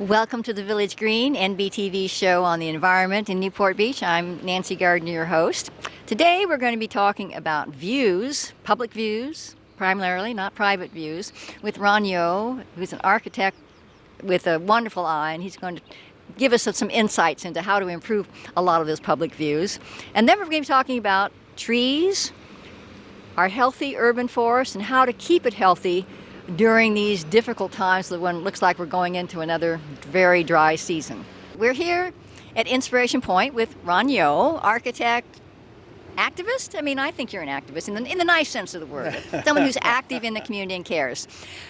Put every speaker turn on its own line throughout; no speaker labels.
Welcome to the Village Green, NBTV show on the environment in Newport Beach. I'm Nancy Gardner, your host. Today we're going to be talking about views, public views, primarily, not private views, with Ron Yeo, who's an architect with a wonderful eye, and he's going to give us some insights into how to improve a lot of those public views. And then we're going to be talking about trees, our healthy urban forest, and how to keep it healthy during these difficult times when it looks like we're going into another very dry season. We're here at Inspiration Point with Ron Yeo, architect, activist. I mean, I think you're an activist in the nice sense of the word. Someone who's active in the community and cares.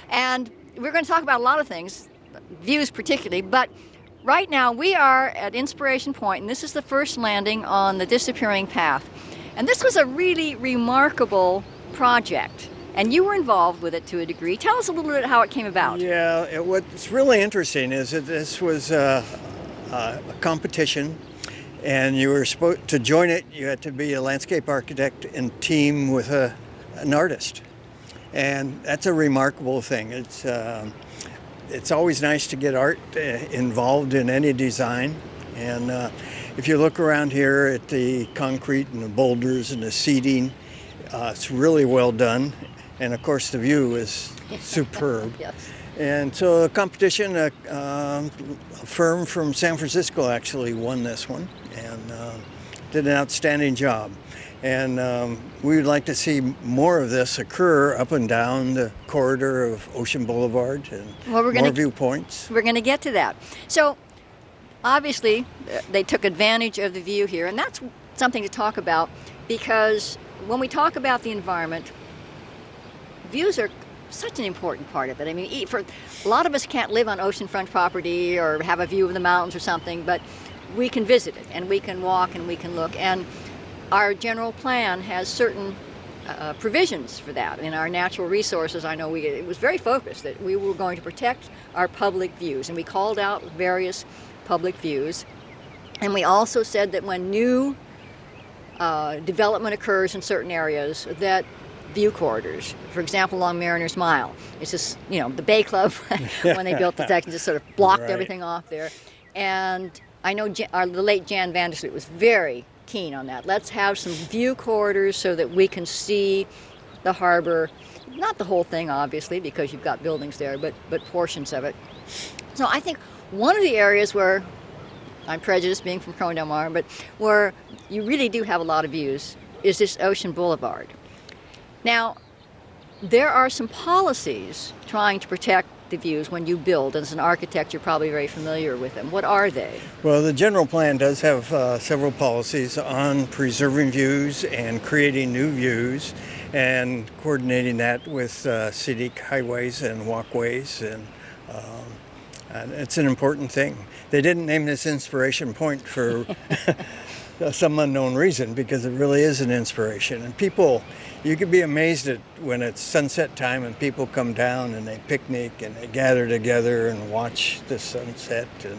And we're going to talk about a lot of things, views particularly, but right now we are at Inspiration Point, and this is the first landing on the disappearing path. And this was a really remarkable project. And you were involved with it to a degree. Tell us a little bit how it came about.
Yeah, what's really interesting is that this was a competition, and you were supposed to join it. You had to be a landscape architect and team with an artist, and that's a remarkable thing. It's always nice to get art involved in any design, and if you look around here at the concrete and the boulders and the seating, it's really well done. And of course, the view is superb.
Yes.
And so the competition, a firm from San Francisco actually won this one and did an outstanding job. And we would like to see more of this occur up and down the corridor of Ocean Boulevard and more viewpoints.
We're going to get to that. So obviously, they took advantage of the view here, and that's something to talk about because when we talk about the environment, views are such an important part of it. I mean, for a lot of us can't live on oceanfront property or have a view of the mountains or something, but we can visit it and we can walk and we can look. And our general plan has certain provisions for that. In our natural resources, I know it was very focused that we were going to protect our public views, and we called out various public views. And we also said that when new development occurs in certain areas, that view corridors, for example, along Mariner's Mile. It's just, the Bay Club, when they built the section, just sort of blocked everything off there. And I know the late Jan Vandersloot was very keen on that. Let's have some view corridors so that we can see the harbor. Not the whole thing, obviously, because you've got buildings there, but portions of it. So I think one of the areas where, I'm prejudiced being from Corona Del Mar, but where you really do have a lot of views is this Ocean Boulevard. Now, there are some policies trying to protect the views when you build. As an architect, you're probably very familiar with them. What are they?
Well, the general plan does have several policies on preserving views and creating new views and coordinating that with scenic highways and walkways, and it's an important thing. They didn't name this Inspiration Point for some unknown reason, because it really is an inspiration. And people, you could be amazed at when it's sunset time and people come down and they picnic and they gather together and watch the sunset, and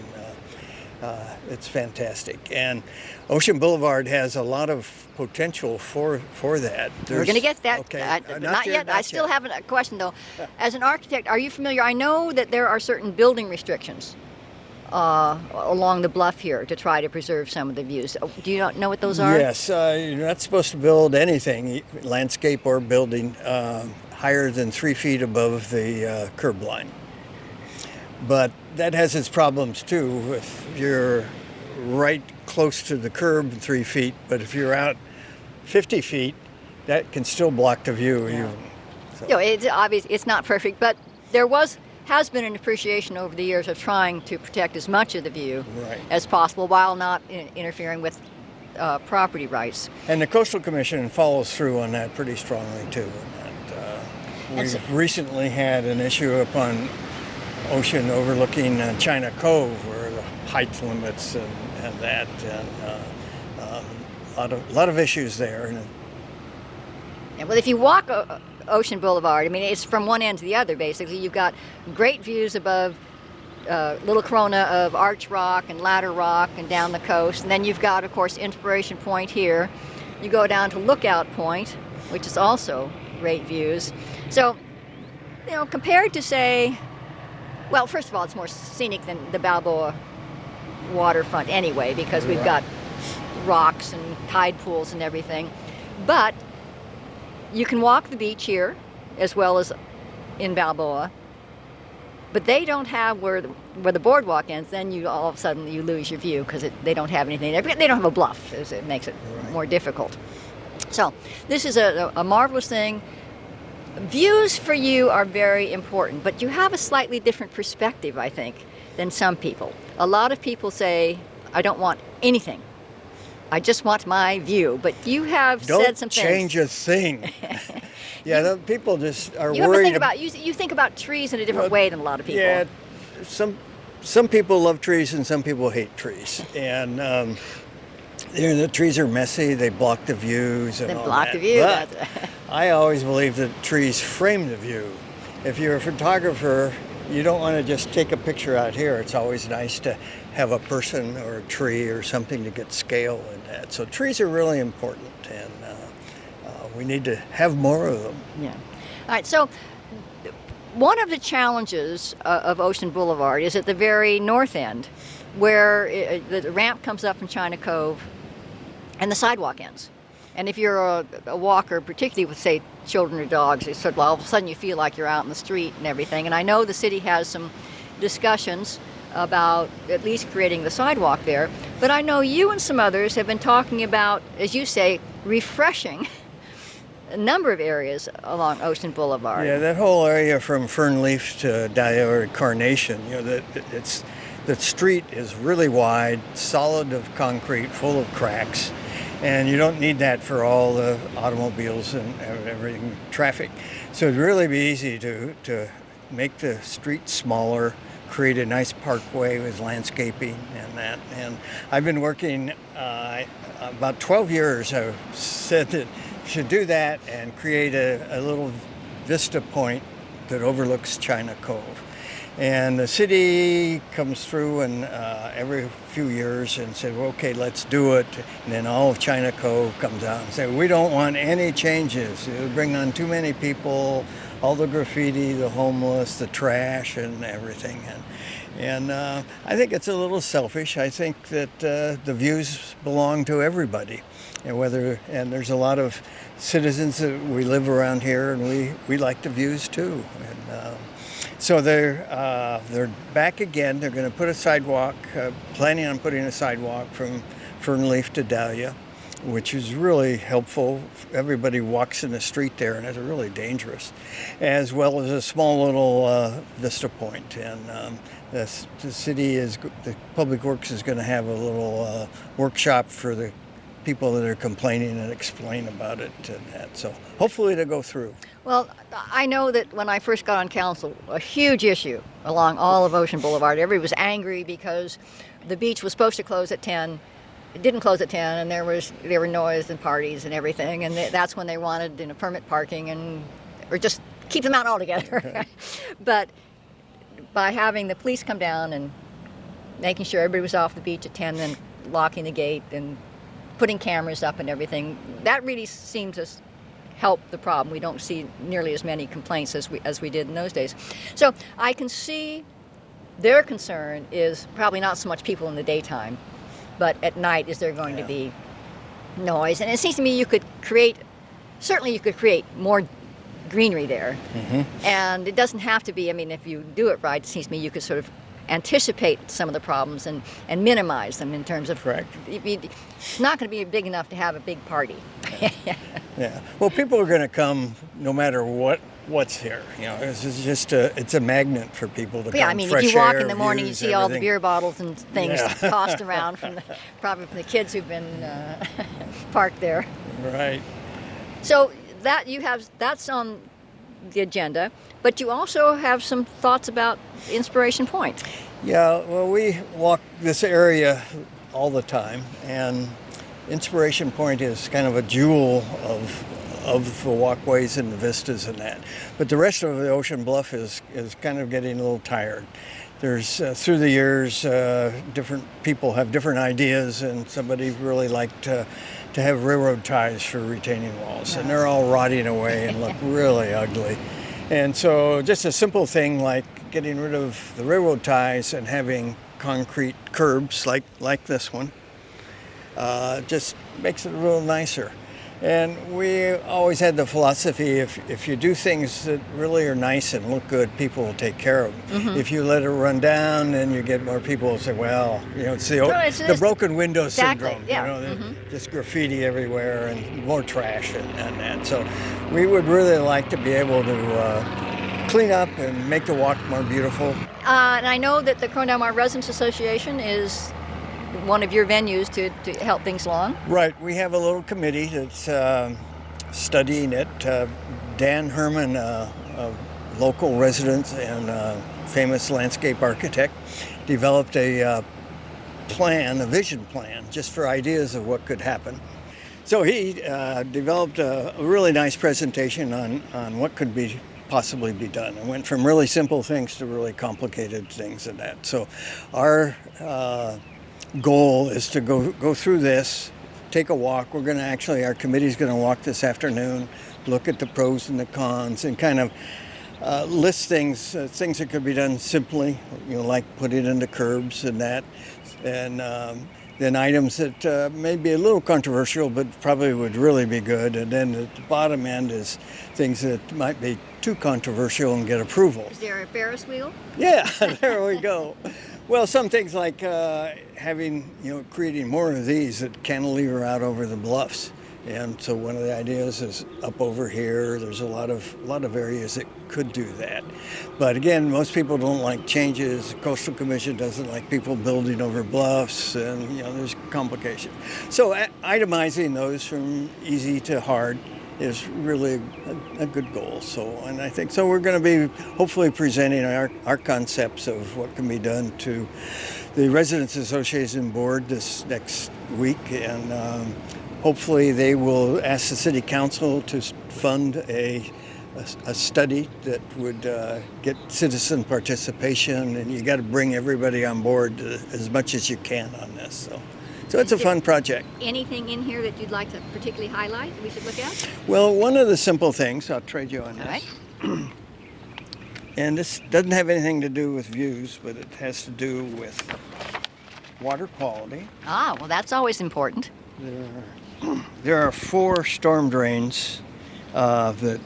it's fantastic. And Ocean Boulevard has a lot of potential for that.
We're going to get that.
Okay.
Not yet. I still have a question, though. As an architect, are you familiar? I know that there are certain building restrictions along the bluff here to try to preserve some of the views. Do you know what those are?
Yes, you're not supposed to build anything, landscape or building, higher than 3 feet above the curb line. But that has its problems too. If you're right close to the curb, 3 feet, but if you're out 50 feet, that can still block the view.
Yeah.
Even. So.
It's obvious it's not perfect, but has been an appreciation over the years of trying to protect as much of the view as possible while not interfering with property rights.
And the Coastal Commission follows through on that pretty strongly too. We've recently had an issue upon ocean overlooking China Cove, where the height limits and that, and a lot of issues there.
Yeah, well, if you walk Ocean Boulevard, I mean, it's from one end to the other, basically. You've got great views above Little Corona of Arch Rock and Ladder Rock and down the coast. And then you've got, of course, Inspiration Point here. You go down to Lookout Point, which is also great views. So, compared to, say, Well, first of all, it's more scenic than the Balboa waterfront anyway, because we've got rocks and tide pools and everything. But you can walk the beach here as well as in Balboa. But they don't have where the boardwalk ends. Then you all of a sudden you lose your view because they don't have anything there. They don't have a bluff. It makes it more difficult. So this is a marvelous thing. Views for you are very important, but you have a slightly different perspective, I think, than some people. A lot of people say, I don't want anything. I just want my view. But you have said some things.
Don't change a thing. Yeah, people just are
you
worried.
You think about trees in a different way than a lot of people.
Yeah, some people love trees and some people hate trees. And the trees are messy. They block the views. And
They
all
block
that.
the view.
But I always believe that trees frame the view. If you're a photographer, you don't want to just take a picture out here. It's always nice to have a person or a tree or something to get scale in that. So trees are really important, and we need to have more of them.
Yeah. All right. So one of the challenges of Ocean Boulevard is at the very north end, where the ramp comes up from China Cove and the sidewalk ends. And if you're a walker, particularly with, say, children or dogs, it's sort of all of a sudden you feel like you're out in the street and everything. And I know the city has some discussions about at least creating the sidewalk there. But I know you and some others have been talking about, as you say, refreshing a number of areas along Ocean Boulevard.
Yeah, that whole area from Fernleaf to Dahlia or Carnation, the street is really wide, solid of concrete, full of cracks. And you don't need that for all the automobiles and everything, traffic. So it'd really be easy to make the street smaller, create a nice parkway with landscaping and that. And I've been working about 12 years. I've said that you should do that and create a little vista point that overlooks China Cove. And the city comes through and every few years and said, well, okay, let's do it. And then all of China Cove comes out and say, we don't want any changes. It would bring on too many people, all the graffiti, the homeless, the trash and everything. And I think it's a little selfish. I think that the views belong to everybody. And there's a lot of citizens that we live around here and we like the views too. And, so they're back again. They're going to put a sidewalk, planning on putting a sidewalk from Fernleaf to Dahlia, which is really helpful. Everybody walks in the street there, and it's really dangerous, as well as a small little vista point. And the Public Works is going to have a little workshop for the people that are complaining and explain about it and that. So hopefully it'll go through.
Well, I know that when I first got on council, a huge issue along all of Ocean Boulevard, everybody was angry because the beach was supposed to close at 10. It didn't close at 10, and there were noise and parties and everything, and that's when they wanted permit parking or just keep them out altogether. But by having the police come down and making sure everybody was off the beach at 10, then locking the gate and putting cameras up and everything, that really seems to help the problem. We don't see nearly as many complaints as we did in those days. So I can see their concern is probably not so much people in the daytime, but at night is there going to be noise. And it seems to me you could create more greenery there. Mm-hmm. And it doesn't have to be, if you do it right, it seems to me you could sort of anticipate some of the problems and minimize them in terms of.
Correct.
It's not going to be big enough to have a big party.
Yeah. Well, people are going to come no matter what's here. It's just it's a magnet for people to come.
Yeah,
fresh
if you walk
air,
in the morning,
views,
you see all the
everything.
beer bottles and things tossed around probably from the kids who've been parked there.
Right.
So that's on the agenda, but you also have some thoughts about Inspiration Point.
Yeah, well, we walk this area all the time, and Inspiration Point is kind of a jewel of the walkways and the vistas and that. But the rest of the Ocean Bluff is kind of getting a little tired. There's through the years, different people have different ideas, and somebody really liked to have railroad ties for retaining walls, and they're all rotting away and look really ugly. And so just a simple thing like getting rid of the railroad ties and having concrete curbs like this one just makes it a little nicer. And we always had the philosophy, if you do things that really are nice and look good, people will take care of them. If you let it run down, then you get more people who say, well, it's the broken window syndrome.
Yeah.
Just graffiti everywhere and more trash and that. So we would really like to be able to clean up and make the walk more beautiful.
And I know that the Cornell Residents Association is one of your venues to help things along.
Right. We have a little committee that's studying it. Dan Herman, a local resident and famous landscape architect, developed a vision plan, just for ideas of what could happen. So he developed a really nice presentation on what could possibly be done. It went from really simple things to really complicated things and that. So our goal is to go through this, take a walk. Our committee's going to walk this afternoon, look at the pros and the cons, and kind of list things that could be done simply, like put it into curbs and that, and then items that may be a little controversial but probably would really be good, and then at the bottom end is things that might be too controversial and get approval.
Is there a Ferris wheel?
Yeah, there we go. Well, some things like creating more of these that cantilever out over the bluffs. And so one of the ideas is up over here. There's a lot of areas that could do that. But again, most people don't like changes. The Coastal Commission doesn't like people building over bluffs, and there's complications. So itemizing those from easy to hard is really a good goal. And I think we're going to be hopefully presenting our concepts of what can be done to the Residents Association Board this next week, and hopefully they will ask the City Council to fund a study that would get citizen participation, and you got to bring everybody on board as much as you can on this. So it's a fun project.
Anything in here that you'd like to particularly highlight we should look at?
Well, one of the simple things, I'll trade you on this.
All right.
And this doesn't have anything to do with views, but it has to do with water quality.
Ah, well, that's always important.
There are 4 storm drains that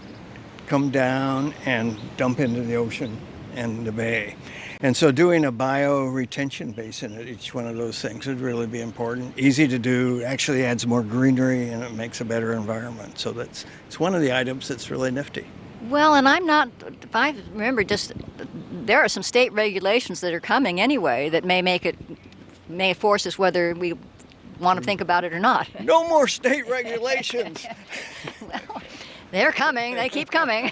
come down and dump into the ocean and the bay. And so doing a bio-retention basin at each one of those things would really be important. Easy to do, actually adds more greenery, and it makes a better environment. So it's one of the items that's really nifty.
Well, and if I remember, there are some state regulations that are coming anyway that may force us whether we want to think about it or not.
No more state regulations.
Well, they're coming. They keep coming.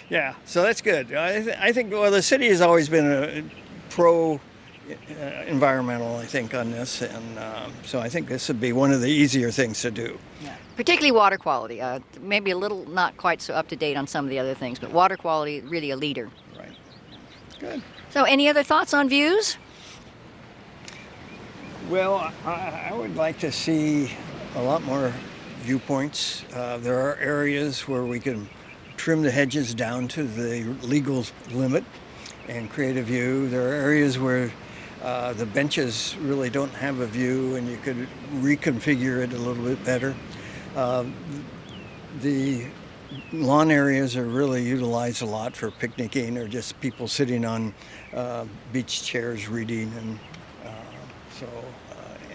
Yeah, so that's good. I think, the city has always been a pro-environmental, I think, on this. And so I think this would be one of the easier things to do.
Yeah. Particularly water quality. Maybe a little not quite so up to date on some of the other things, but water quality, really a leader.
Right. Good.
So any other thoughts on views?
Well, I would like to see a lot more viewpoints. There are areas where we can trim the hedges down to the legal limit and create a view. There are areas where the benches really don't have a view, and you could reconfigure it a little bit better. The lawn areas are really utilized a lot for picnicking or just people sitting on beach chairs reading, and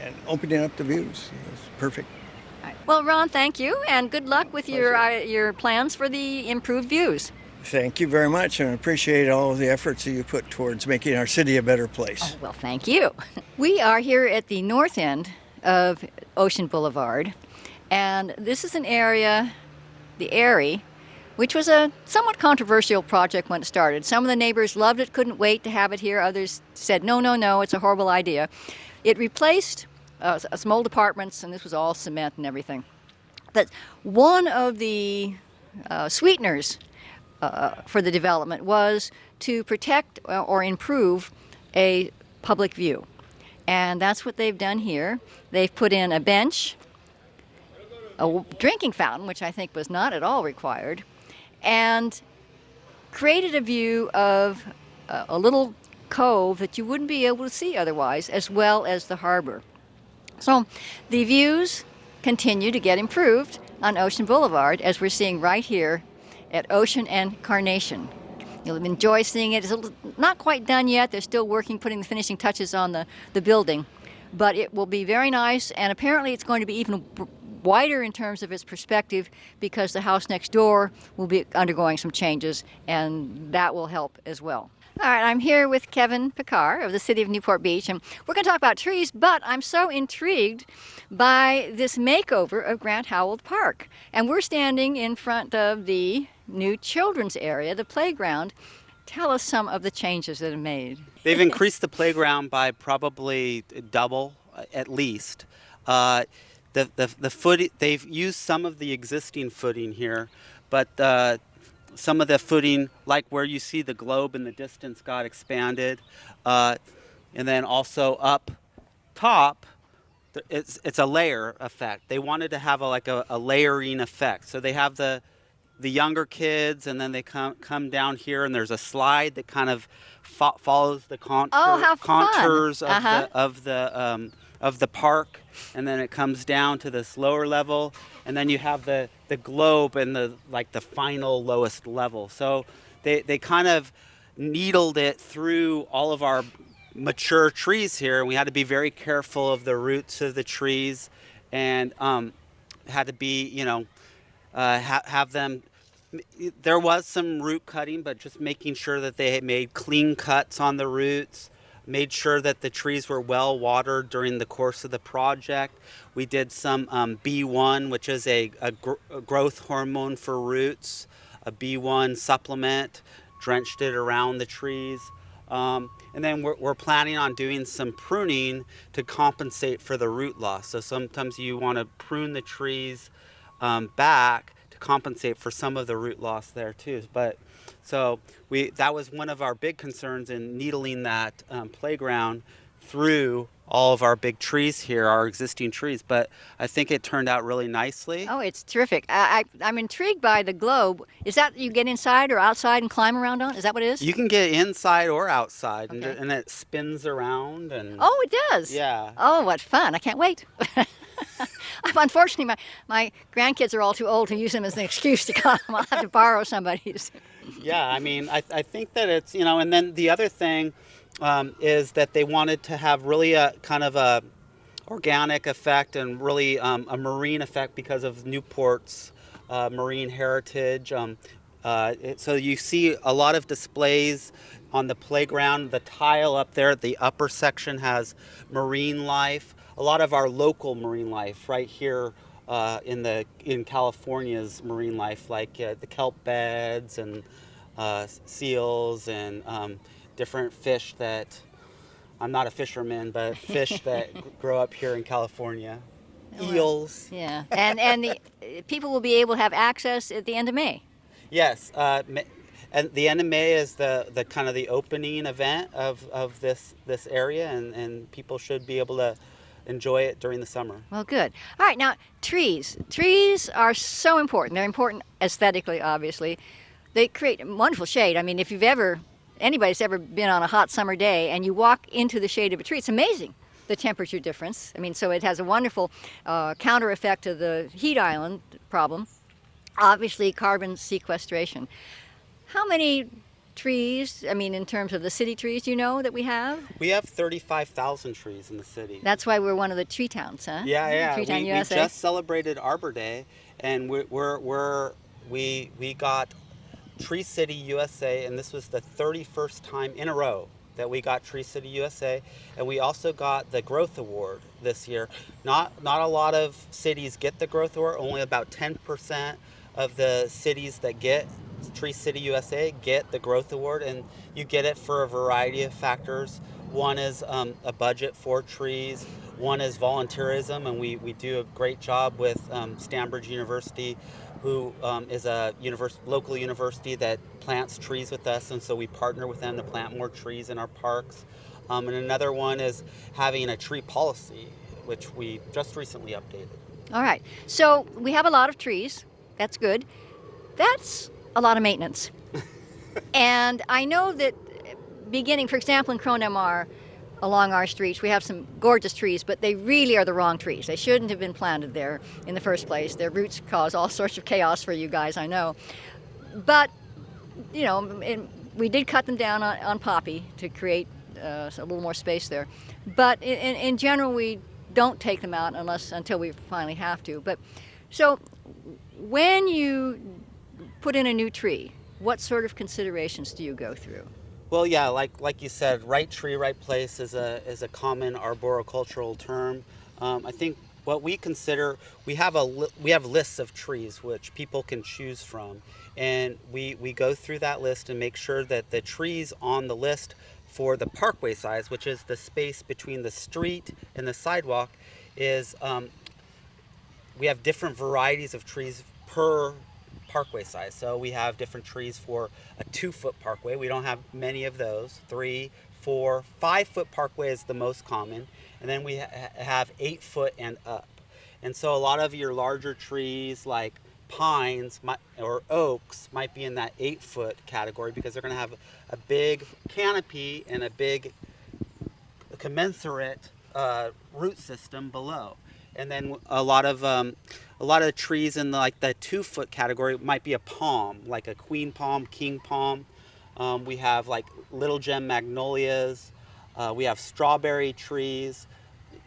and opening up the views is perfect.
Well, Ron, thank you, and good luck with your plans for the improved views.
Thank you very much, and I appreciate all of the efforts that you put towards making our city a better place.
Oh, well, thank you. We are here at the north end of Ocean Boulevard, and this is an area, the Airy, which was a somewhat controversial project when it started. Some of the neighbors loved it, couldn't wait to have it here. Others said, no, it's a horrible idea. It replaced some old apartments, and this was all cement and everything. But one of the sweeteners for the development was to protect or improve a public view. And that's what they've done here. They've put in a bench, a drinking fountain, which I think was not at all required, and created a view of a little cove that you wouldn't be able to see otherwise, as well as the harbor. So the views continue to get improved on Ocean Boulevard, as we're seeing right here at Ocean and Carnation. You'll enjoy seeing it. It's not quite done yet. They're still working, putting the finishing touches on the building. But it will be very nice, and apparently it's going to be even wider in terms of its perspective, because the house next door will be undergoing some changes, and that will help as well. All right, I'm here with Kevin Pekar of the City of Newport Beach, and we're going to talk about trees, but I'm so intrigued by this makeover of Grant Howald Park. And we're standing in front of the new children's area, the playground. Tell us some of the changes that are made.
They've increased the playground by probably double, at least. The footing, they've used some of the existing footing here, but some of the footing, like where you see the globe in the distance, got expanded. And then also up top, it's a layer effect. They wanted to have a layering effect. So they have the younger kids, and then they come down here, and there's a slide that kind of follows the contours of the park, and then it comes down to this lower level, and then you have the globe and the final lowest level. So they kind of needled it through all of our mature trees here, and we had to be very careful of the roots of the trees, and had to be have them. There was some root cutting, but just making sure that they had made clean cuts on the roots, made sure that the trees were well watered during the course of the project. We did some B1, which is a growth hormone for roots, a B1 supplement, drenched it around the trees. And then we're planning on doing some pruning to compensate for the root loss. So sometimes you want to prune the trees back to compensate for some of the root loss there too. But so that was one of our big concerns in needling that playground through all of our big trees here, our existing trees. But I think it turned out really nicely.
Oh, it's terrific. I'm intrigued by the globe. Is that you get inside or outside and climb around on? Is that what it is?
You can get inside or outside,
Okay.
and it spins around. And
Oh, it does?
Yeah.
Oh, what fun. I can't wait. Unfortunately, my grandkids are all too old to use them as an excuse to come. I'll have to borrow somebody's.
Yeah, I mean, I think that it's, and then the other thing is that they wanted to have really a kind of a organic effect and really a marine effect because of Newport's marine heritage. So you see a lot of displays on the playground. The tile up there at the upper section has marine life. A lot of our local marine life right here in California's marine life, like the kelp beds and seals and different fish that, I'm not a fisherman, but fish that grow up here in California. Eels.
Yeah, and the people will be able to have access at the end of May.
Yes, and the end of May is the kind of the opening event of this area, and people should be able to enjoy it during the summer.
Well, good. All right, now trees. Trees are so important. They're important aesthetically, obviously. They create wonderful shade. I mean, if anybody's ever been on a hot summer day and you walk into the shade of a tree, it's amazing, the temperature difference. I mean, so it has a wonderful counter effect to the heat island problem. Obviously, carbon sequestration. How many trees, I mean, in terms of the city trees, that we have?
We have 35,000 trees in the city.
That's why we're one of the tree towns, huh?
Yeah.
Tree Town
we
USA.
just celebrated Arbor Day, and we got Tree City USA, and this was the 31st time in a row that we got Tree City USA, and we also got the Growth Award this year. Not a lot of cities get the Growth Award. Only about 10% of the cities that get Tree City USA get the Growth Award, and you get it for a variety of factors. One is a budget for trees. One is volunteerism, and we do a great job with Stanbridge University, who is a local university that plants trees with us, and so we partner with them to plant more trees in our parks. And another one is having a tree policy, which we just recently updated.
All right, so we have a lot of trees. That's good. That's a lot of maintenance. And I know that beginning, for example, in Krone MR, along our streets, we have some gorgeous trees, but they really are the wrong trees. They shouldn't have been planted there in the first place. Their roots cause all sorts of chaos for you guys, I know. But, you know, we did cut them down on poppy to create a little more space there. But in general, we don't take them out until we finally have to. But so when you put in a new tree, what sort of considerations do you go through?
Well, yeah, like you said, right tree, right place is a common arboricultural term. I think what we consider, we have lists of trees which people can choose from, and we go through that list and make sure that the trees on the list for the parkway size, which is the space between the street and the sidewalk, is we have different varieties of trees per parkway size. So we have different trees for a 2-foot parkway. We don't have many of those. 3, 4, 5-foot parkway is the most common. And then we have 8-foot and up. And so a lot of your larger trees like pines or oaks might be in that 8-foot category because they're going to have a big canopy and a big commensurate root system below. And then a lot of trees in the 2-foot category might be a palm, like a queen palm, king palm. We have like little gem magnolias. We have strawberry trees,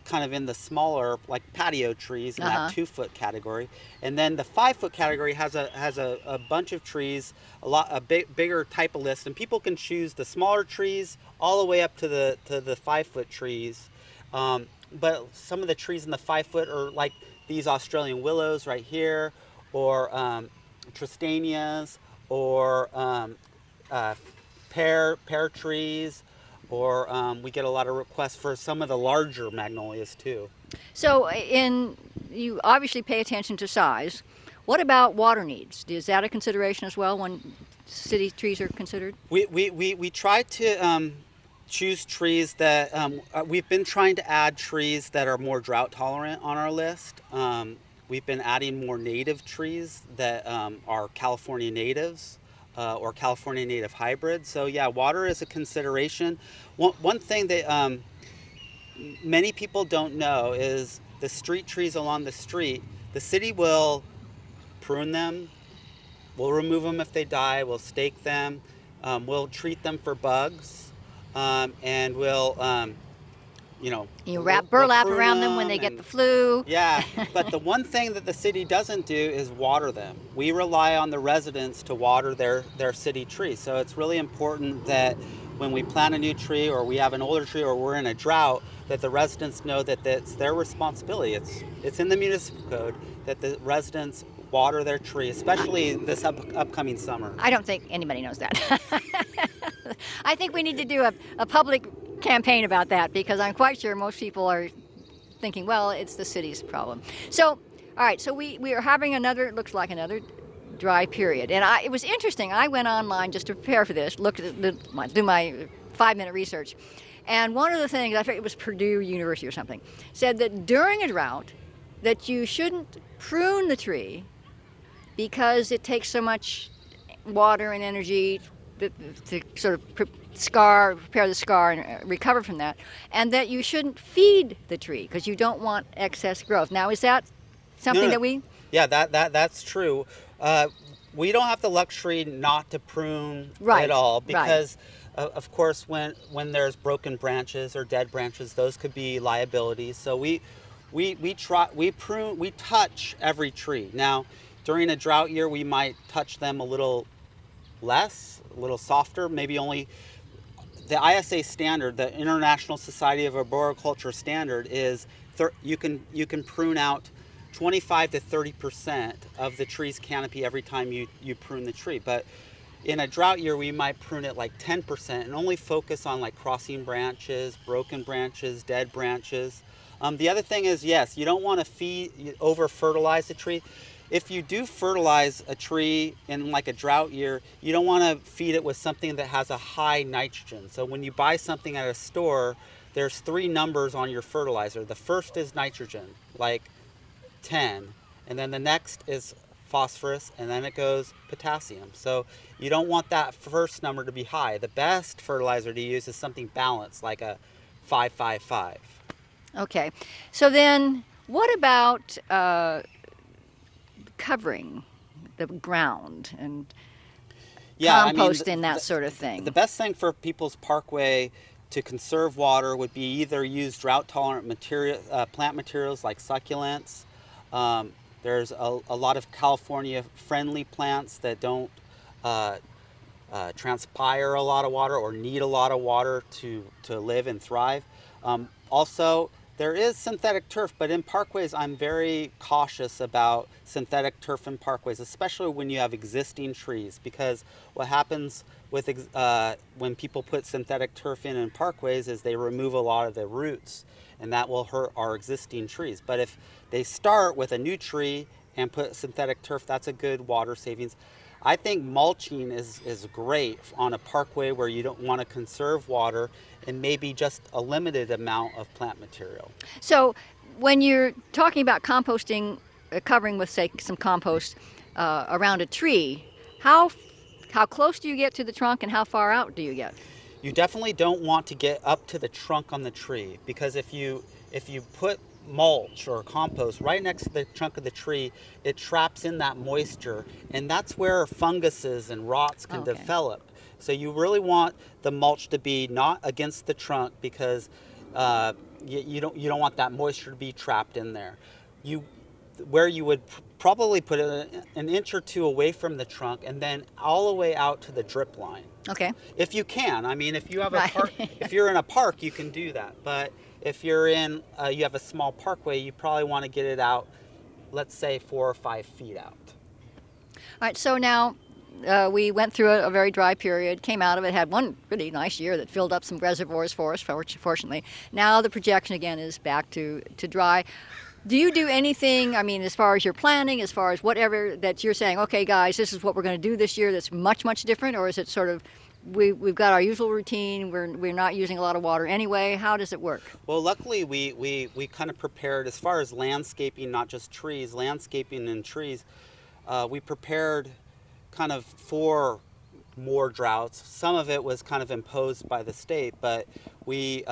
kind of in the smaller like patio trees in that 2-foot category. And then the 5-foot category has a bunch of trees, a bigger type of list, and people can choose the smaller trees all the way up to the 5-foot trees. But some of the trees in the 5-foot are like these Australian willows right here, or tristanias, or pear trees, or we get a lot of requests for some of the larger magnolias too.
So you obviously pay attention to size. What about water needs? Is that a consideration as well when city trees are considered?
We try to choose trees that we've been trying to add trees that are more drought tolerant on our list. We've been adding more native trees that are California natives or California native hybrids. So yeah, water is a consideration. One thing that many people don't know is the street trees along the street, the city will prune them, we'll remove them if they die, we'll stake them, we'll treat them for bugs. And we'll,
you wrap burlap around them when they get the flu.
Yeah, but the one thing that the city doesn't do is water them. We rely on the residents to water their city trees. So it's really important that when we plant a new tree, or we have an older tree, or we're in a drought, that the residents know that it's their responsibility. It's in the municipal code that the residents water their tree, especially this upcoming summer.
I don't think anybody knows that. I think we need to do a public campaign about that, because I'm quite sure most people are thinking, well, it's the city's problem. So, all right, so we are having looks like another dry period. And it was interesting. I went online just to prepare for this, do my 5-minute research. And one of the things, I think it was Purdue University or something, said that during a drought, that you shouldn't prune the tree because it takes so much water and energy to sort of prepare the scar and recover from that, and that you shouldn't feed the tree because you don't want excess growth. Now, is that something that we...
Yeah, that's true. We don't have the luxury not to prune at all, because of course when there's broken branches or dead branches, those could be liabilities. So we touch every tree. Now, during a drought year, we might touch them a little less, a little softer, maybe only. The ISA standard, the International Society of Arboriculture standard, is you can prune out 25 to 30% of the tree's canopy every time you prune the tree. But in a drought year, we might prune it like 10% and only focus on like crossing branches, broken branches, dead branches. The other thing is, yes, you don't want to over fertilize the tree. If you do fertilize a tree in like a drought year, you don't want to feed it with something that has a high nitrogen. So when you buy something at a store, there's 3 numbers on your fertilizer. The first is nitrogen, like 10, and then the next is phosphorus, and then it goes potassium. So you don't want that first number to be high. The best fertilizer to use is something balanced, like a 5-5-5.
Okay. So then, what about covering the ground and composting, that sort of thing?
The best thing for people's parkway to conserve water would be either use drought-tolerant plant materials like succulents. There's a lot of California-friendly plants that don't transpire a lot of water or need a lot of water to live and thrive. Also, there is synthetic turf, but in parkways, I'm very cautious about synthetic turf in parkways, especially when you have existing trees, because what happens with when people put synthetic turf in parkways is they remove a lot of the roots, and that will hurt our existing trees. But if they start with a new tree and put synthetic turf, that's a good water savings. I think mulching is great on a parkway where you don't want to conserve water, and maybe just a limited amount of plant material.
So when you're talking about composting, covering with, say, some compost around a tree, how close do you get to the trunk and how far out do you get?
You definitely don't want to get up to the trunk on the tree, because if you put mulch or compost right next to the trunk of the tree, it traps in that moisture, and that's where funguses and rots can develop. So you really want the mulch to be not against the trunk, because you don't want that moisture to be trapped in there. Where you would probably put it an inch or two away from the trunk, and then all the way out to the drip line.
Okay.
If you can, I mean, if you have a park, if you're in a park, you can do that. But if you're in, you have a small parkway, you probably want to get it out, let's say 4 or 5 feet out.
All right. So now we went through a very dry period, came out of it, had one really nice year that filled up some reservoirs for us, fortunately. Now the projection again is back to dry. Do you do anything, I mean, as far as your planning, as far as whatever that you're saying, okay, guys, this is what we're going to do this year that's much, much different? Or is it sort of, we've got our usual routine, we're not using a lot of water anyway? How does it work?
Well, luckily, we kind of prepared, as far as landscaping, not just trees, landscaping and trees, we prepared kind of for more droughts. Some of it was kind of imposed by the state, but we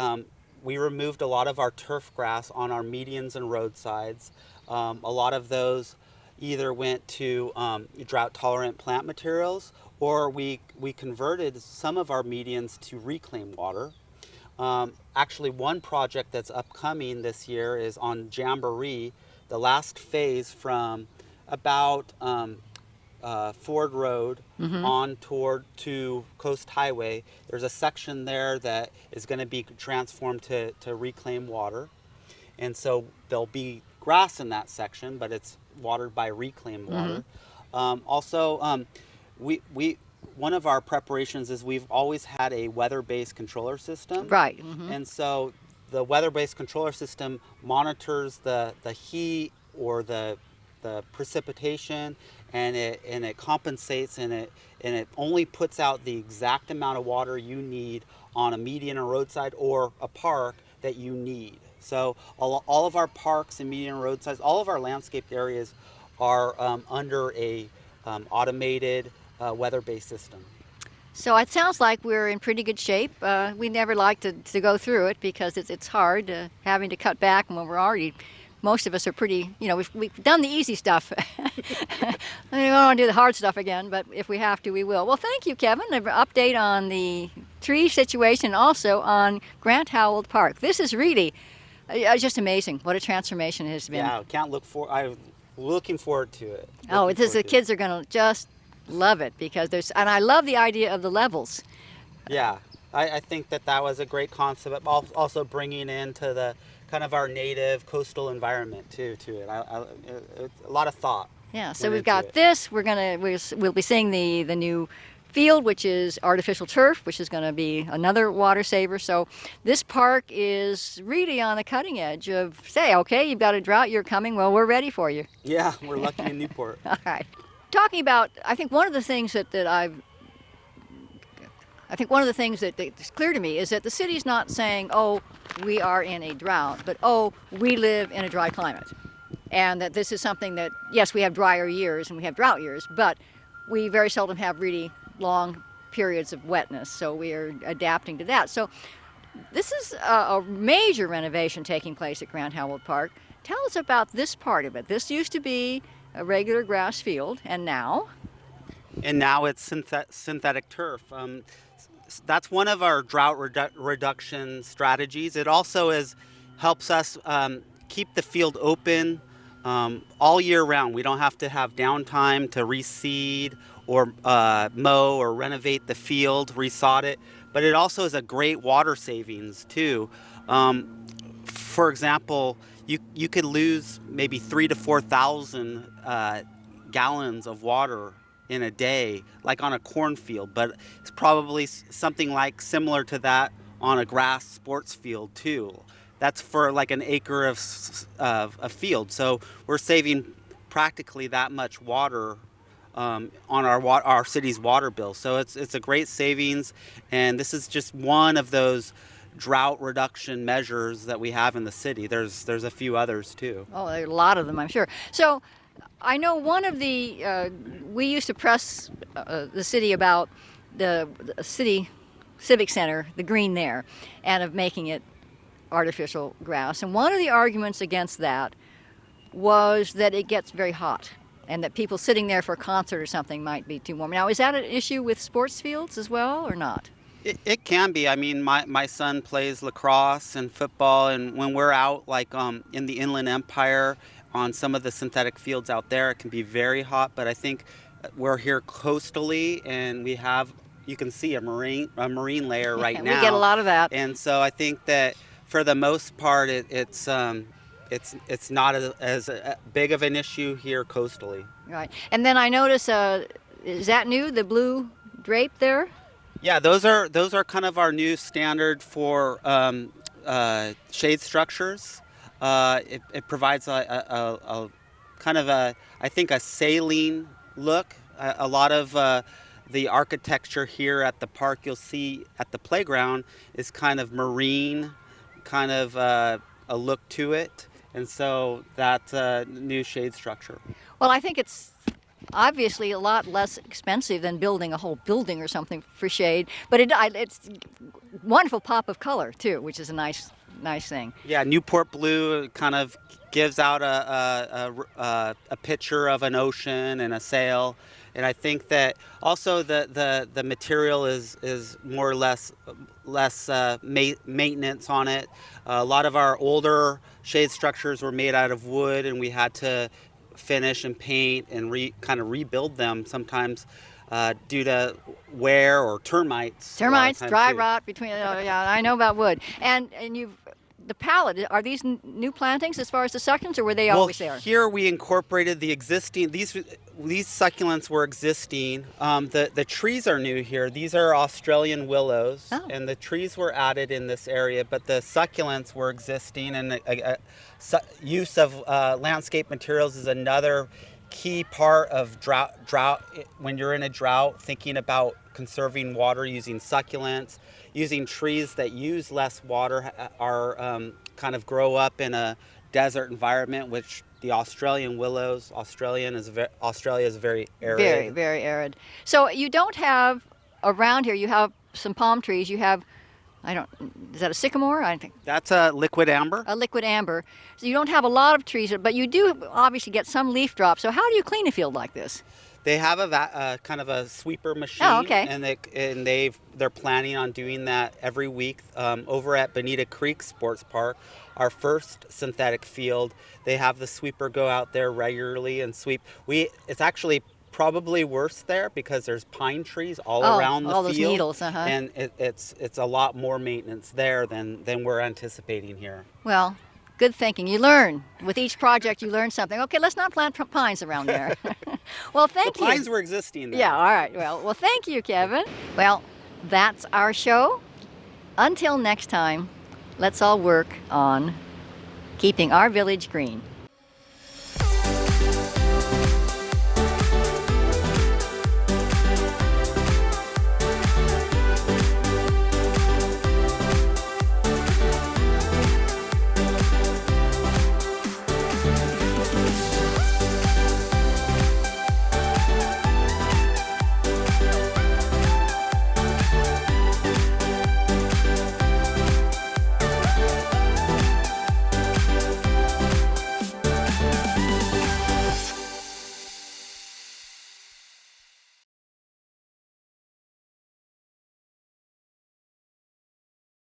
removed a lot of our turf grass on our medians and roadsides. A lot of those either went to drought-tolerant plant materials, or we converted some of our medians to reclaim water. Actually, one project that's upcoming this year is on Jamboree, the last phase from about Ford Road on toward to Coast Highway. There's a section there that is going to be transformed to reclaim water, and so there'll be grass in that section, but it's watered by reclaimed water. Also, we one of our preparations is we've always had a weather-based controller system,
Right.
and so the weather-based controller system monitors the heat or the precipitation, and it compensates, and it only puts out the exact amount of water you need on a median or roadside or a park that you need. So all of our parks and median roadsides, all of our landscaped areas are under a automated weather-based system.
So it sounds like we're in pretty good shape. We never like to go through it because it's hard having to cut back when we're already, most of us are pretty, we've done the easy stuff. We don't want to do the hard stuff again, but if we have to, we will. Well, thank you, Kevin. An update on the tree situation, also on Grant Howald Park. This is really just amazing what a transformation it has been.
Yeah, I'm looking forward to it.
The kids are going to just love it because and I love the idea of the levels.
Yeah, I think that was a great concept. Also bringing into the kind of our native coastal environment to it. It's a lot of thought.
Yeah, so we've got this. We'll be seeing the new field, which is artificial turf, which is going to be another water saver. So this park is really on the cutting edge of, say, okay, you've got a drought, you're coming, well, we're ready for you.
Yeah, we're lucky in Newport.
All right. Talking about, I think one of the things that's clear to me is that the city's not saying, oh, we are in a drought, but oh, we live in a dry climate. and that this is something that, yes, we have drier years and we have drought years, but we very seldom have really long periods of wetness, so we are adapting to that. So this is a major renovation taking place at Grant Howald Park. Tell us about this part of it. This used to be a regular grass field, and now?
And now it's synthetic turf. That's one of our drought reduction strategies. It also helps us keep the field open all year round. We don't have to have downtime to reseed or mow or renovate the field, resod it. But it also is a great water savings too. For example, you could lose maybe 3,000 to 4,000 gallons of water in a day, like on a cornfield, but it's probably something like similar to that on a grass sports field too. That's for like an acre of field. So we're saving practically that much water on our city's water bill. So it's a great savings, and this is just one of those drought reduction measures that we have in the city. There's a few others too.
Oh, there are a lot of them, I'm sure. So I know one of the, we used to press the city about the city civic center, the green there, and of making it artificial grass. And one of the arguments against that was that it gets very hot and that people sitting there for a concert or something might be too warm. Now, is that an issue with sports fields as well or not?
It can be. I mean, my son plays lacrosse and football, and when we're out like in the Inland Empire on some of the synthetic fields out there, it can be very hot. But I think we're here coastally, and we have, you can see a marine layer right now.
We get a lot of that.
And so I think that for the most part, it's not as big of an issue here coastally.
Right. And then I notice, is that new, the blue drape there?
Yeah, those are kind of our new standard for shade structures. It provides a kind of I think a saline look. A lot of the architecture here at the park you'll see at the playground is kind of marine, kind of a look to it. And so that's a new shade structure.
Well, I think it's obviously a lot less expensive than building a whole building or something for shade, but it's wonderful pop of color too, which is a nice thing.
Yeah, Newport blue kind of gives out a picture of an ocean and a sail, and I think that also the material is more or less maintenance on it. A lot of our older shade structures were made out of wood, and we had to finish and paint and kind of rebuild them sometimes due to wear or termites.
Termites, dry rot between. Yeah, I know about wood. And the palette. Are these new plantings as far as the succulents, or were they always there?
Here we incorporated the existing. These succulents were existing. The trees are new here. These are Australian willows, and the trees were added in this area, but the succulents were existing, and use of landscape materials is another key part of drought. When you're in a drought, thinking about conserving water using succulents, using trees that use less water are kind of grow up in a desert environment, which the Australian willows, Australia is very arid.
Very, very arid. So you don't have around here, you have some palm trees, you have, is that a sycamore? I think
that's a liquid amber.
A liquid amber. So you don't have a lot of trees, but you do obviously get some leaf drop. So how do you clean a field like this?
They have a kind of a sweeper machine.
Oh, okay.
And they're planning on doing that every week over at Bonita Creek Sports Park, our first synthetic field. They have the sweeper go out there regularly and sweep. It's actually probably worse there because there's pine trees all around the field.
All those needles,
And it's a lot more maintenance there than we're anticipating here.
Well, good thinking. You learn. With each project, you learn something. Okay, let's not plant pines around there. Well, thank you.
The pines were existing there.
Yeah, all right. Well, thank you, Kevin. Well, that's our show. Until next time, let's all work on keeping our village green.